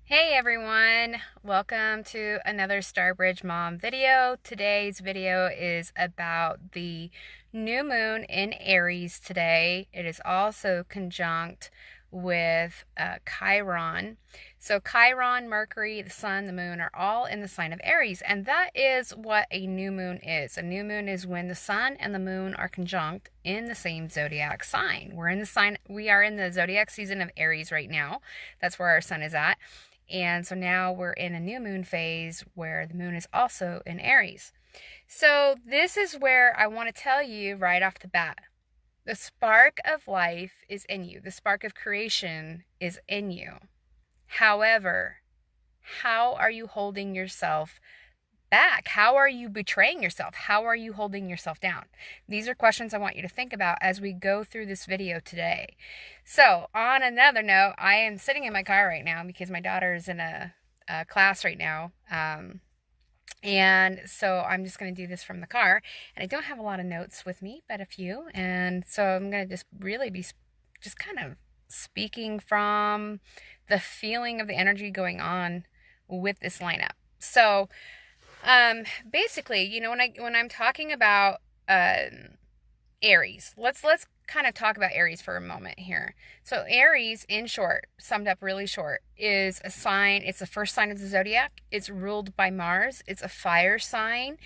Hey everyone, welcome to another Starbridge Mom video. Today's video is about the new moon in Aries today. It is also conjunct with Chiron. So Chiron, Mercury, the sun, the moon are all in the sign of Aries, and that is what a new moon is. A new moon is when the sun and the moon are conjunct in the same zodiac sign. We are in the zodiac season of Aries right now. That's where our sun is at. And so now we're in a new moon phase where the moon is also in Aries. So this is where I want to tell you right off the bat. The spark of life is in you. The spark of creation is in you. However, how are you holding yourself back? How are you betraying yourself? How are you holding yourself down? These are questions I want you to think about as we go through this video today. So, on another note, I am sitting in my car right now because my daughter is in a class right now. And so I'm just going to do this from the car. And I don't have a lot of notes with me, but a few. And so I'm going to just really be just kind of speaking from the feeling of the energy going on with this lineup. So, basically, when I'm talking about Aries, let's kind of talk about Aries for a moment here. So Aries, in short, summed up really short, is a sign. It's the first sign of the zodiac. It's ruled by Mars. It's a fire sign.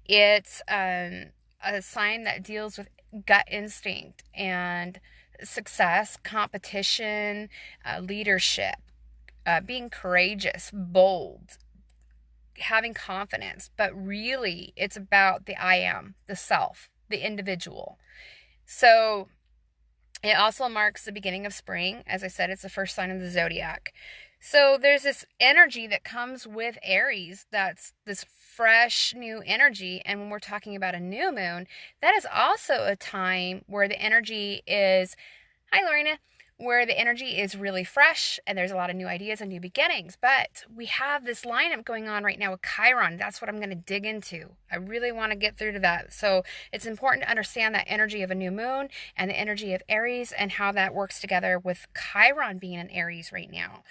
It's a sign that deals with gut instinct and success, competition, leadership, being courageous, bold, having confidence. But really, it's about the I am, the self, the individual. So it also marks the beginning of spring. As I said, it's the first sign of the zodiac. So there's this energy that comes with Aries that's this fresh new energy. And when we're talking about a new moon, that is also a time where the energy is, hi Lorena, where the energy is really fresh and there's a lot of new ideas and new beginnings. But we have this lineup going on right now with Chiron. That's what I'm going to dig into. I really want to get through to that. So it's important to understand that energy of a new moon and the energy of Aries and how that works together with Chiron being in Aries right now.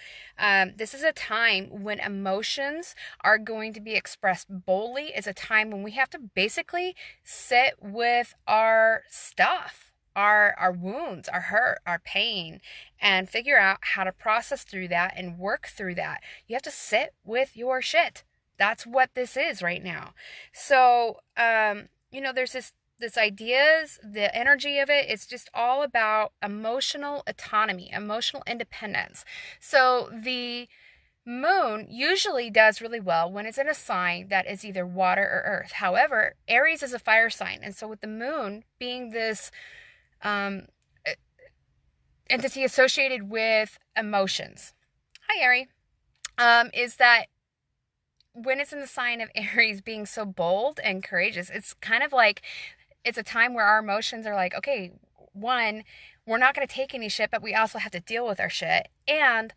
This is a time when emotions are going to be expressed boldly. It's a time when we have to basically sit with our stuff, our wounds, our hurt, our pain, and figure out how to process through that and work through that. You have to sit with your shit. That's what this is right now. So, there's this ideas, the energy of it. It's just all about emotional autonomy, emotional independence. So the moon usually does really well when it's in a sign that is either water or earth. However, Aries is a fire sign. And so with the moon being this entity associated with emotions. Hi, Aries. Is that when it's in the sign of Aries being so bold and courageous, it's kind of like it's a time where our emotions are like, okay, one, we're not going to take any shit, but we also have to deal with our shit. And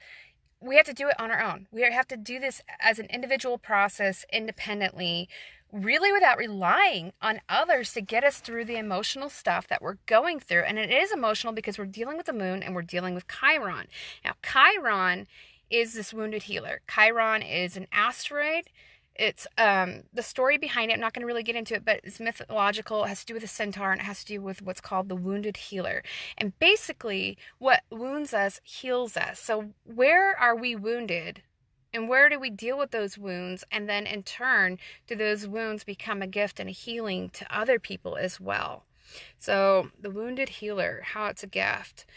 we have to do it on our own. We have to do this as an individual process independently, really without relying on others to get us through the emotional stuff that we're going through. And it is emotional because we're dealing with the moon and we're dealing with Chiron. Now, Chiron is this wounded healer. Chiron is an asteroid. It's the story behind it. I'm not going to really get into it, but it's mythological. It has to do with a centaur, and it has to do with what's called the wounded healer. And basically, what wounds us heals us. So where are we wounded? And where do we deal with those wounds? And then in turn, do those wounds become a gift and a healing to other people as well? So the wounded healer, how it's a gift.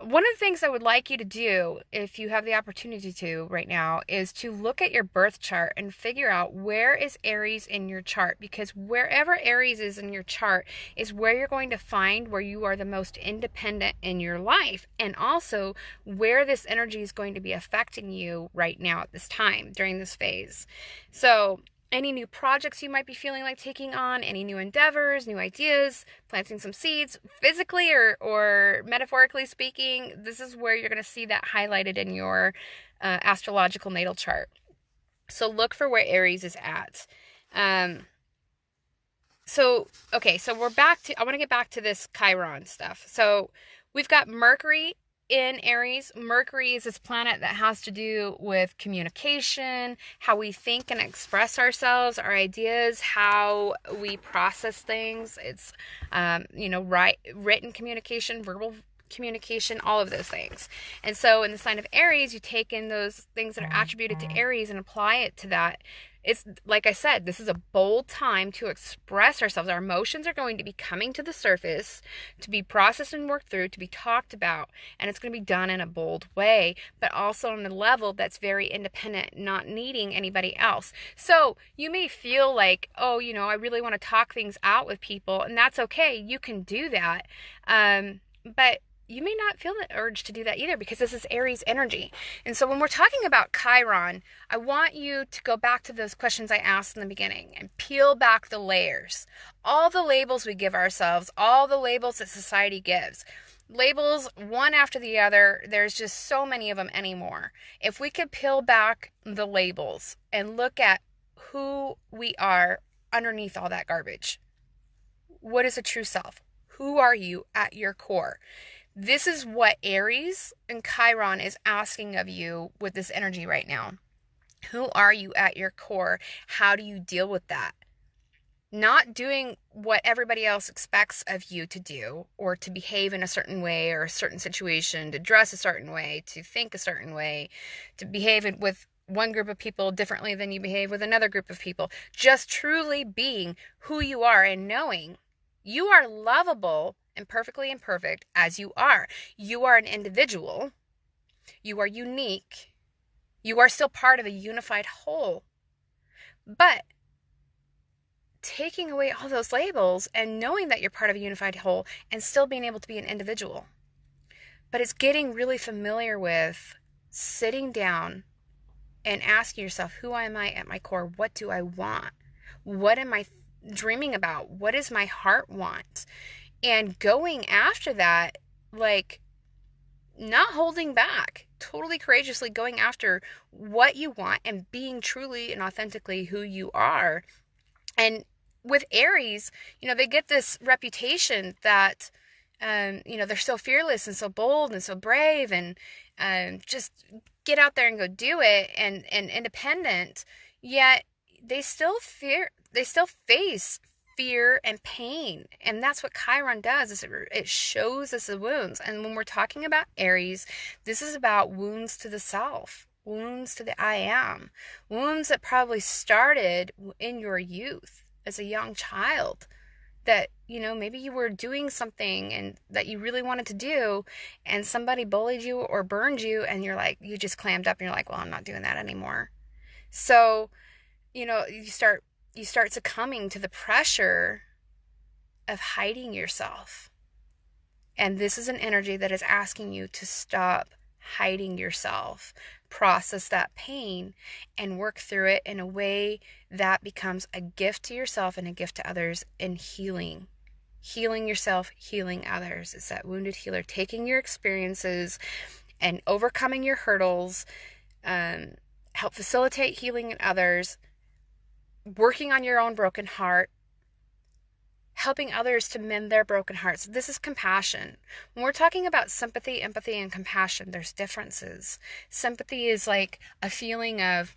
One of the things I would like you to do, if you have the opportunity to right now, is to look at your birth chart and figure out where is Aries in your chart. Because wherever Aries is in your chart is where you're going to find where you are the most independent in your life. And also where this energy is going to be affecting you right now at this time, during this phase. So any new projects you might be feeling like taking on, any new endeavors, new ideas, planting some seeds, physically or metaphorically speaking, this is where you're going to see that highlighted in your astrological natal chart. So look for where Aries is at. So we're back to, I want to get back to this Chiron stuff. So we've got Mercury in Aries, Mercury is this planet that has to do with communication, how we think and express ourselves, our ideas, how we process things. It's, written communication, verbal communication, all of those things. And so in the sign of Aries, you take in those things that are attributed to Aries and apply it to that. It's like I said, this is a bold time to express ourselves. Our emotions are going to be coming to the surface, to be processed and worked through, to be talked about, and it's going to be done in a bold way, but also on a level that's very independent, not needing anybody else. So you may feel like, oh, I really want to talk things out with people, and that's okay. You can do that. But you may not feel the urge to do that either, because this is Aries energy. And so when we're talking about Chiron, I want you to go back to those questions I asked in the beginning and peel back the layers. All the labels we give ourselves, all the labels that society gives. Labels one after the other, there's just so many of them anymore. If we could peel back the labels and look at who we are underneath all that garbage. What is a true self? Who are you at your core? This is what Aries and Chiron is asking of you with this energy right now. Who are you at your core? How do you deal with that? Not doing what everybody else expects of you to do, or to behave in a certain way or a certain situation, to dress a certain way, to think a certain way, to behave with one group of people differently than you behave with another group of people. Just truly being who you are and knowing you are lovable and perfectly imperfect as you are. You are an individual. You are unique. You are still part of a unified whole. But taking away all those labels and knowing that you're part of a unified whole and still being able to be an individual. But it's getting really familiar with sitting down and asking yourself, who am I at my core? What do I want? What am I dreaming about? What does my heart want? And going after that, like, not holding back, totally courageously going after what you want and being truly and authentically who you are. And with Aries, they get this reputation that, they're so fearless and so bold and so brave and just get out there and go do it and independent. Yet they still face fear and pain. And that's what Chiron does, is it shows us the wounds. And when we're talking about Aries, this is about wounds to the self, wounds to the I am, wounds that probably started in your youth as a young child, that, maybe you were doing something and that you really wanted to do, and somebody bullied you or burned you, and you just clammed up and you're like, well, I'm not doing that anymore. So, you start succumbing to the pressure of hiding yourself. And this is an energy that is asking you to stop hiding yourself, process that pain, and work through it in a way that becomes a gift to yourself and a gift to others in healing. Healing yourself, healing others. It's that wounded healer, taking your experiences and overcoming your hurdles, help facilitate healing in others, working on your own broken heart, helping others to mend their broken hearts. This is compassion. When we're talking about sympathy, empathy, and compassion, there's differences. Sympathy is like a feeling of,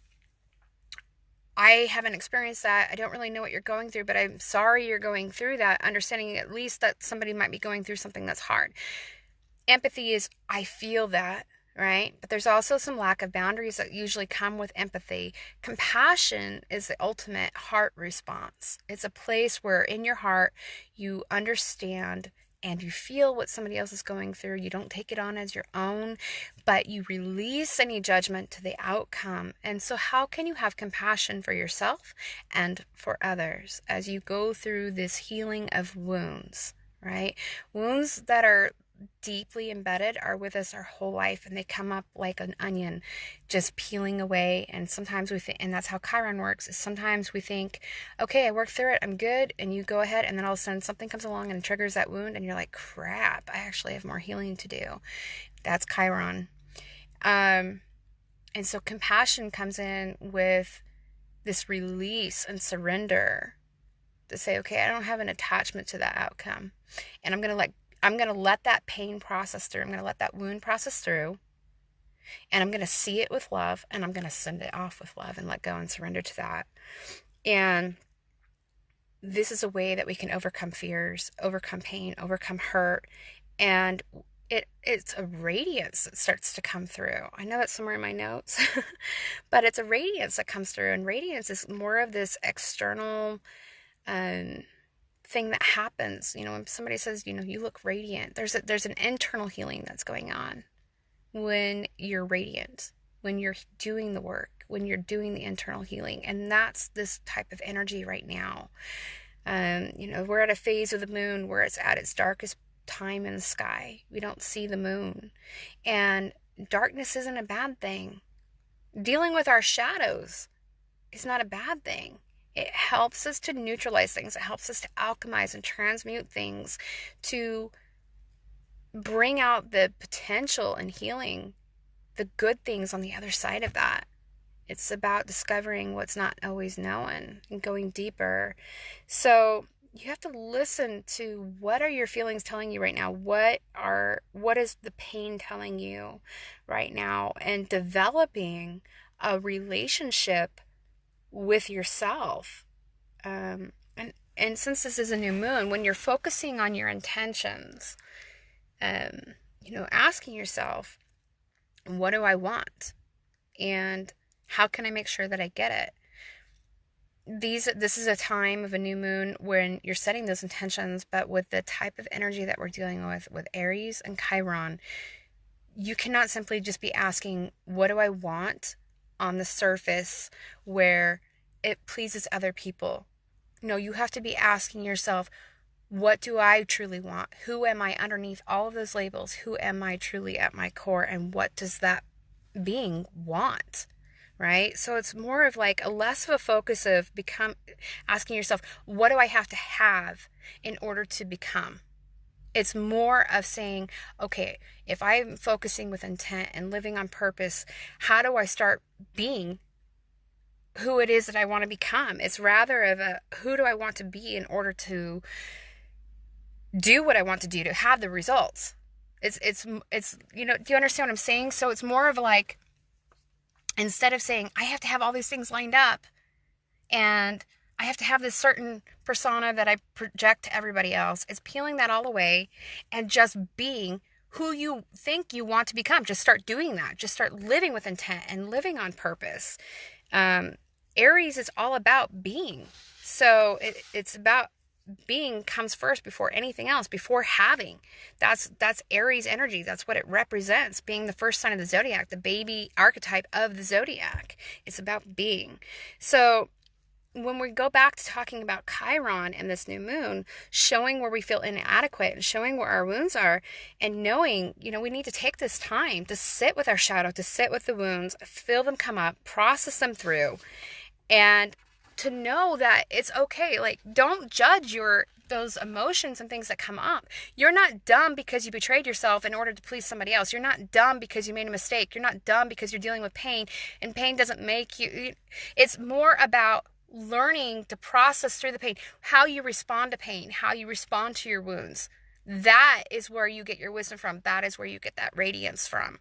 I haven't experienced that. I don't really know what you're going through, but I'm sorry you're going through that, understanding at least that somebody might be going through something that's hard. Empathy is, I feel that, right? But there's also some lack of boundaries that usually come with empathy. Compassion is the ultimate heart response. It's a place where in your heart you understand and you feel what somebody else is going through. You don't take it on as your own, but you release any judgment to the outcome. And so how can you have compassion for yourself and for others as you go through this healing of wounds, right? Wounds that are deeply embedded are with us our whole life, and they come up like an onion, just peeling away. And sometimes we think, and that's how Chiron works, is sometimes we think, okay, I worked through it, I'm good, and you go ahead, and then all of a sudden something comes along and triggers that wound, and you're like, crap, I actually have more healing to do. That's Chiron. And so compassion comes in with this release and surrender to say, okay, I don't have an attachment to that outcome, and I'm I'm going to let that pain process through. I'm going to let that wound process through. And I'm going to see it with love. And I'm going to send it off with love and let go and surrender to that. And this is a way that we can overcome fears, overcome pain, overcome hurt. And it's a radiance that starts to come through. I know it's somewhere in my notes, but it's a radiance that comes through. And radiance is more of this external thing that happens. You know, when somebody says, you know, you look radiant, there's an internal healing that's going on when you're radiant, when you're doing the work, when you're doing the internal healing. And that's this type of energy right now. You know, we're at a phase of the moon where it's at its darkest time in the sky. We don't see the moon. And darkness isn't a bad thing. Dealing with our shadows is not a bad thing. It helps us to neutralize things. It helps us to alchemize and transmute things, to bring out the potential and healing, the good things on the other side of that. It's about discovering what's not always known and going deeper. So you have to listen to, what are your feelings telling you right now? What is the pain telling you right now? And developing a relationship with yourself. And since this is a new moon, when you're focusing on your intentions, you know, asking yourself, what do I want? And how can I make sure that I get it? This is a time of a new moon when you're setting those intentions, but with the type of energy that we're dealing with Aries and Chiron, you cannot simply just be asking, what do I want, on the surface where it pleases other people. No, you have to be asking yourself, what do I truly want? Who am I underneath all of those labels? Who am I truly at my core? And what does that being want? Right? So it's more of like less of a focus of asking yourself, what do I have to have in order to become? It's more of saying, okay, if I'm focusing with intent and living on purpose, how do I start being who it is that I want to become? It's rather of who do I want to be in order to do what I want to do, to have the results. It's you know, do you understand what I'm saying? So it's more of like, instead of saying, I have to have all these things lined up and I have to have this certain persona that I project to everybody else, it's peeling that all away and just being who you think you want to become. Just start doing that. Just start living with intent and living on purpose. Aries is all about being. So it's about being comes first before anything else, before having. That's Aries energy. That's what it represents, being the first sign of the zodiac, the baby archetype of the zodiac. It's about being. So when we go back to talking about Chiron and this new moon, showing where we feel inadequate and showing where our wounds are, and knowing, you know, we need to take this time to sit with our shadow, to sit with the wounds, feel them come up, process them through, and to know that it's okay. Like, don't judge those emotions and things that come up. You're not dumb because you betrayed yourself in order to please somebody else. You're not dumb because you made a mistake. You're not dumb because you're dealing with pain, and pain doesn't make you. It's more about learning to process through the pain, how you respond to pain, how you respond to your wounds. That is where you get your wisdom from. That is where you get that radiance from.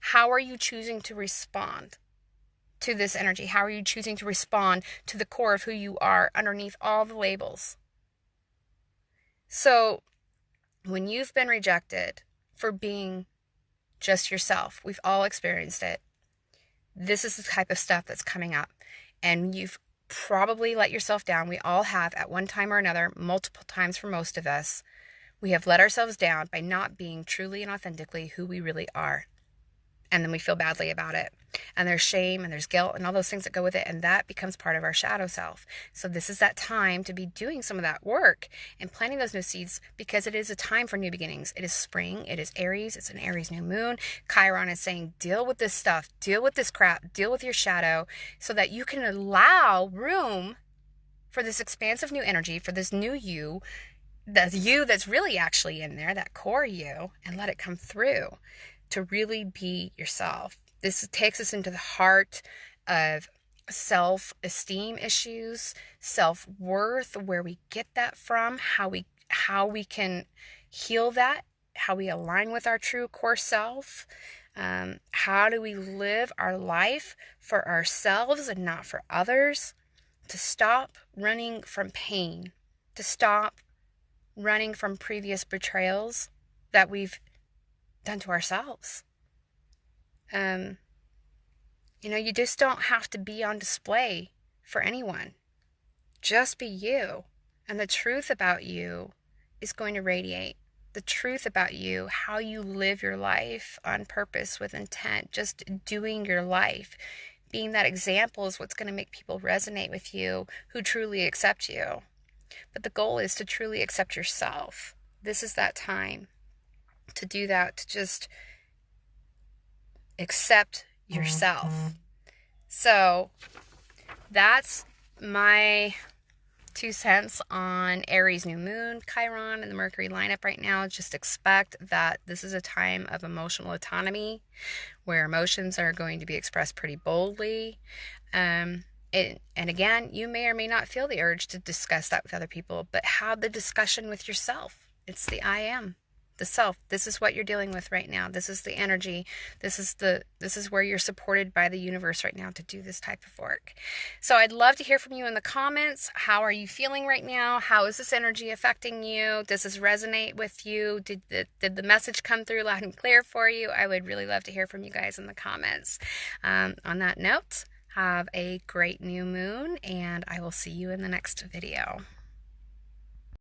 How are you choosing to respond to this energy? How are you choosing to respond to the core of who you are underneath all the labels? So when you've been rejected for being just yourself, we've all experienced it. This is the type of stuff that's coming up, and you've probably let yourself down. We all have, at one time or another, multiple times for most of us. We have let ourselves down by not being truly and authentically who we really are. And then we feel badly about it. And there's shame and there's guilt and all those things that go with it. And that becomes part of our shadow self. So this is that time to be doing some of that work and planting those new seeds, because it is a time for new beginnings. It is spring. It is Aries. It's an Aries new moon. Chiron is saying, deal with this stuff. Deal with this crap. Deal with your shadow, so that you can allow room for this expansive new energy, for this new you, the you that's really actually in there, that core you, and let it come through to really be yourself. This takes us into the heart of self-esteem issues, self-worth, where we get that from, how we can heal that, how we align with our true core self. How do we live our life for ourselves and not for others? To stop running from pain, to stop running from previous betrayals that we've done to ourselves. You just don't have to be on display for anyone. Just be you. And the truth about you is going to radiate. The truth about you, how you live your life on purpose with intent, just doing your life, being that example is what's going to make people resonate with you who truly accept you. But the goal is to truly accept yourself. This is that time to do that, to just accept yourself. So that's my 2 cents on Aries New Moon, Chiron, and the Mercury lineup right now. Just expect that this is a time of emotional autonomy where emotions are going to be expressed pretty boldly. And again, you may or may not feel the urge to discuss that with other people, but have the discussion with yourself. It's the I am, the self. This is what you're dealing with right now. This is the energy. This is where you're supported by the universe right now to do this type of work. So I'd love to hear from you in the comments. How are you feeling right now? How is this energy affecting you? Does this resonate with you? Did the message come through loud and clear for you? I would really love to hear from you guys in the comments. On that note, have a great new moon, and I will see you in the next video.